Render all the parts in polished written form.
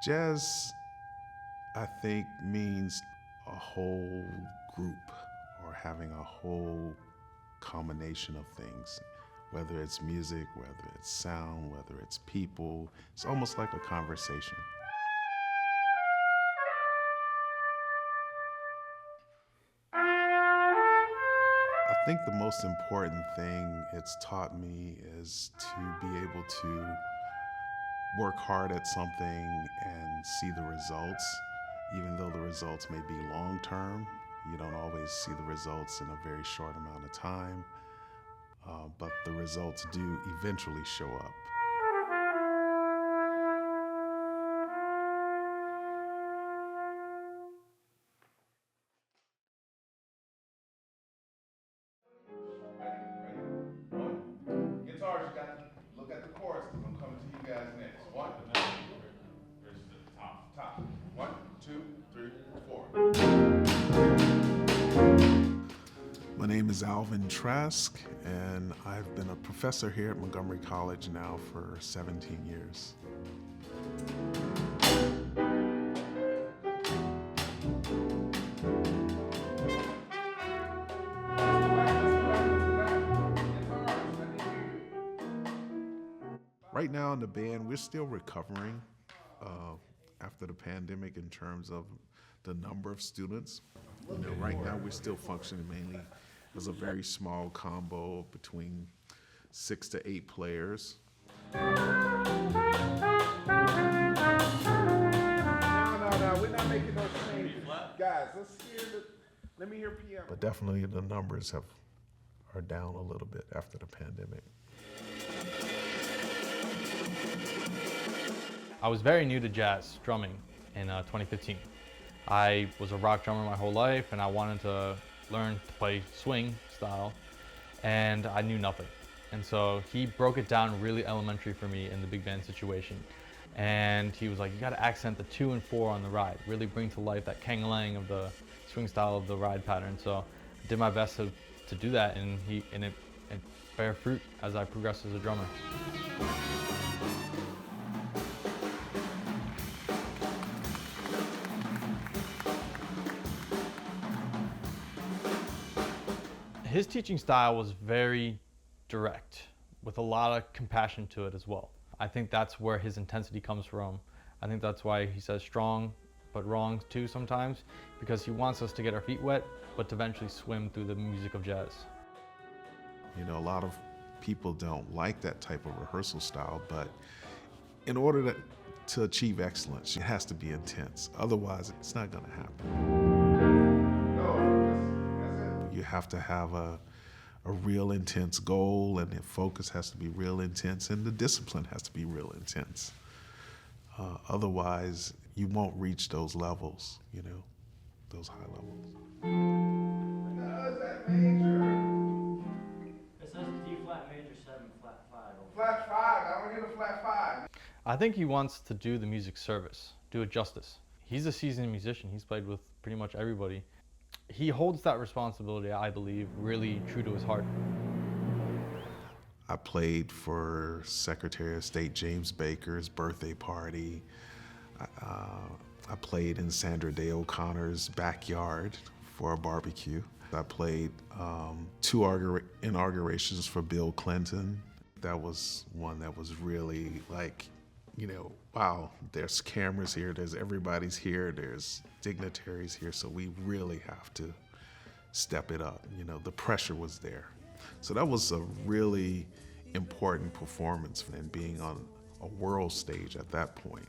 Jazz, I think, means a whole group or having a whole combination of things, whether it's music, whether it's sound, whether it's people. It's almost like a conversation. I think the most important thing it's taught me is to be able to work hard at something and see the results. Even though the results may be long-term, you don't always see the results in a very short amount of time, but the results do eventually show up. My name is Alvin Trask, and I've been a professor here at Montgomery College now for 17 years. Right now in the band, we're still recovering after the pandemic in terms of the number of students. You know, right now we're still functioning mainly as a very small combo between 6 to 8 players. No, we're not making those changes. Guys, let me hear piano. But definitely the numbers are down a little bit after the pandemic. I was very new to jazz drumming in 2015. I was a rock drummer my whole life, and I wanted to learn to play swing style, and I knew nothing. And so he broke it down really elementary for me in the big band situation. And he was like, you gotta accent the 2 and 4 on the ride, really bring to life that kang-lang of the swing style of the ride pattern. So I did my best to do that, and it bare fruit as I progressed as a drummer. His teaching style was very direct, with a lot of compassion to it as well. I think that's where his intensity comes from. I think that's why he says strong, but wrong too sometimes, because he wants us to get our feet wet, but to eventually swim through the music of jazz. You know, a lot of people don't like that type of rehearsal style, but in order to achieve excellence, it has to be intense. Otherwise, it's not gonna happen. You have to have a real intense goal, and the focus has to be real intense, and the discipline has to be real intense. Otherwise, you won't reach those levels, you know, those high levels. Is that major? It says D flat major 7, flat 5. Flat 5, I don't hear the flat 5. I think he wants to do the music service, do it justice. He's a seasoned musician. He's played with pretty much everybody. He holds that responsibility, I believe, really true to his heart. I played for Secretary of State James Baker's birthday party. I played in Sandra Day O'Connor's backyard for a barbecue. I played 2 inaugurations for Bill Clinton. That was one that was really like, you know, wow, there's cameras here, there's everybody's here, there's dignitaries here, so we really have to step it up. You know, the pressure was there. So that was a really important performance, and being on a world stage at that point.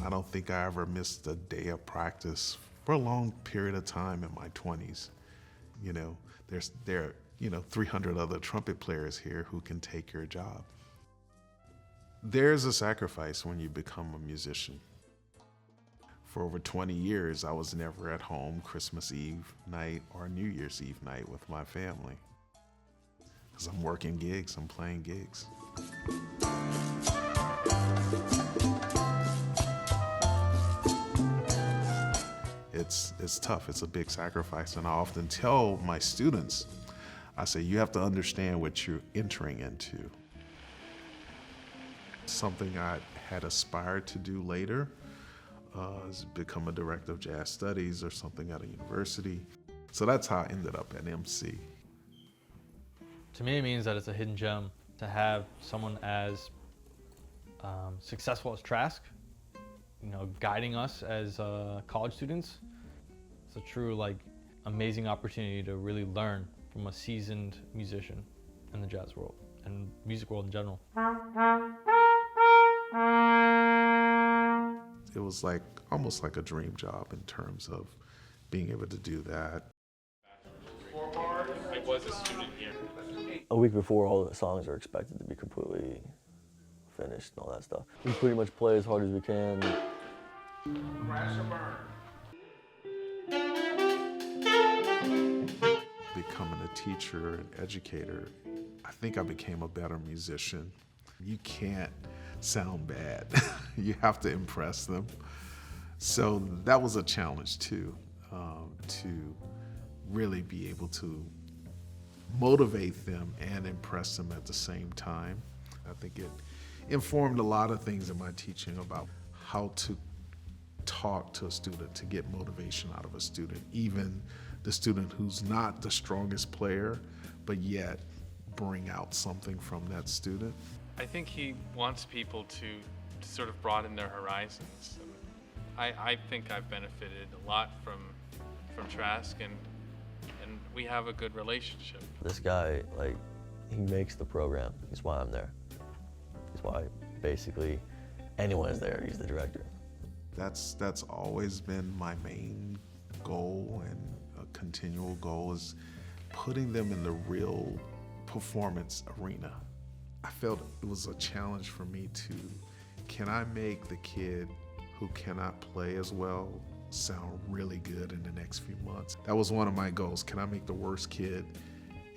I don't think I ever missed a day of practice for a long period of time in my 20s. You know, there are 300 other trumpet players here who can take your job. There's a sacrifice when you become a musician. For over 20 years, I was never at home Christmas Eve night or New Year's Eve night with my family. Because I'm working gigs, I'm playing gigs. it's tough. It's a big sacrifice. And I often tell my students, I say, you have to understand what you're entering into. Something I had aspired to do later is become a director of jazz studies or something at a university. So that's how I ended up at MC. To me, it means that it's a hidden gem to have someone as successful as Trask, guiding us as college students. It's a true, amazing opportunity to really learn from a seasoned musician in the jazz world and music world in general. It was almost like a dream job in terms of being able to do that. I was a student here. A week before, all the songs are expected to be completely finished and all that stuff. We pretty much play as hard as we can. Crash or burn. Becoming a teacher and educator, I think I became a better musician. You can't sound bad. You have to impress them. So that was a challenge too, to really be able to motivate them and impress them at the same time. I think it informed a lot of things in my teaching about how to talk to a student to get motivation out of a student, even the student who's not the strongest player, but yet bring out something from that student. I think he wants people to sort of broaden their horizons. I think I've benefited a lot from Trask, and we have a good relationship. This guy, he makes the program. He's why I'm there. He's why basically anyone is there. He's the director. That's always been my main goal, and a continual goal is putting them in the real performance arena. I felt it was a challenge for me can I make the kid who cannot play as well sound really good in the next few months? That was one of my goals. Can I make the worst kid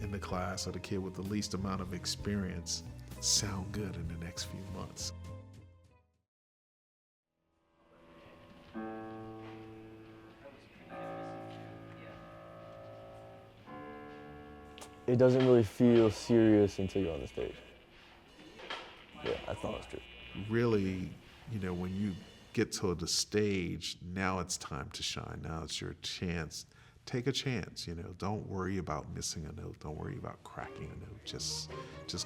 in the class or the kid with the least amount of experience sound good in the next few months? It doesn't really feel serious until you're on the stage. Yeah, I thought it was true. Really, when you get to the stage, now it's time to shine. Now it's your chance. Take a chance, Don't worry about missing a note. Don't worry about cracking a note. Just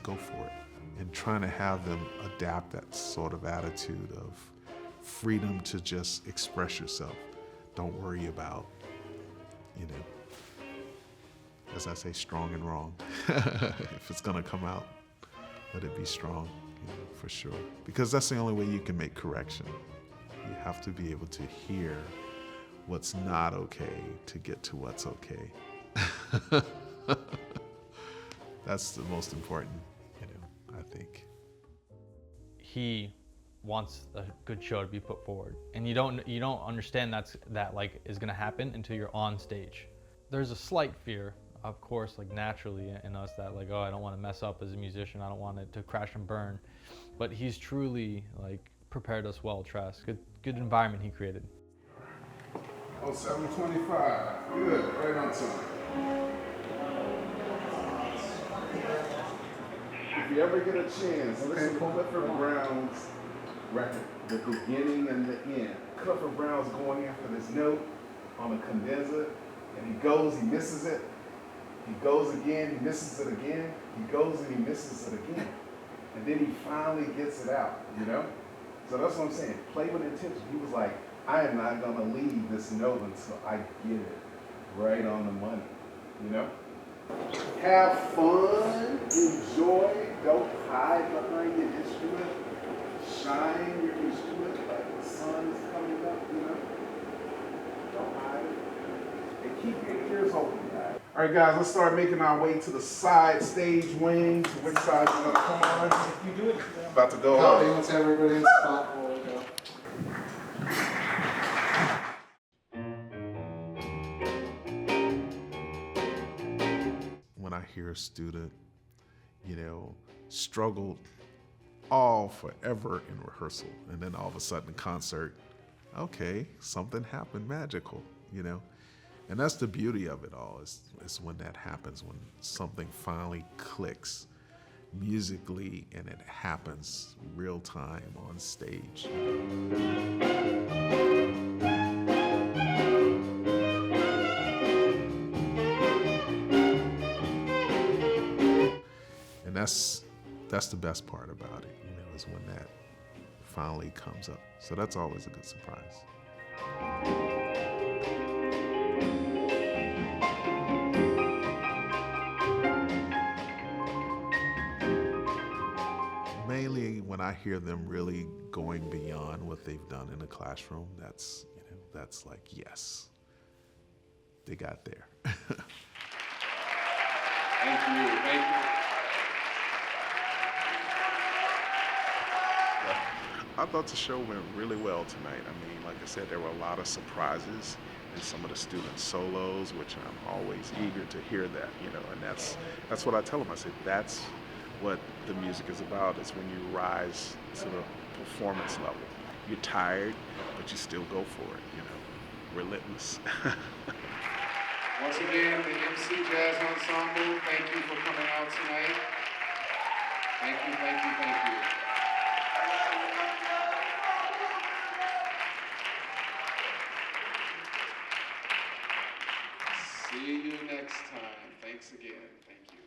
go for it. And trying to have them adapt that sort of attitude of freedom to just express yourself. Don't worry about, as I say, strong and wrong. If it's gonna come out, let it be strong, for sure. Because that's the only way you can make correction. You have to be able to hear what's not okay to get to what's okay. That's the most important, I think. He wants a good show to be put forward, and you don't understand that is going to happen until you're on stage. There's a slight fear, of course, naturally in us that oh, I don't want to mess up as a musician. I don't want it to crash and burn. But he's truly prepared us well, Trask. Good environment he created. Oh, 725. Good, right on time. If you ever get a chance, listen to Clifford Brown's record, the beginning and the end. Clifford Brown's going after this note on a condenser, and he goes, he misses it. He goes again, he misses it again. He goes and he misses it again. And then he finally gets it out, So that's what I'm saying. Play with intention. He was like, I am not going to leave this note until I get it right on the money, Have fun, enjoy, don't hide behind your instrument. Shine your instrument like the sun is coming up, Don't hide it. And keep your ears open, guys. All right, guys, let's start making our way to the side stage wing. To which side you want to come on? You do it. About to go Copy, on. once everybody in spot, we'll go. When I hear a student, struggled all forever in rehearsal, and then all of a sudden concert, okay, something happened magical. you know? And that's the beauty of it all, is when that happens, when something finally clicks musically and it happens real time on stage. And that's the best part about it, you know, is when that finally comes up. So that's always a good surprise. Mainly when I hear them really going beyond what they've done in the classroom, that's, you know, that's like, yes, they got there. Thank you. Thank you. I thought the show went really well tonight. I mean, like I said, there were a lot of surprises in some of the student solos, which I'm always eager to hear that, you know, and that's what I tell them. I said, that's what the music is about, is when you rise to the performance level. You're tired, but you still go for it, you know, relentless. Once again, the MC Jazz Ensemble, thank you for coming out tonight. Thank you, thank you, thank you. See you next time. Thanks again. Thank you.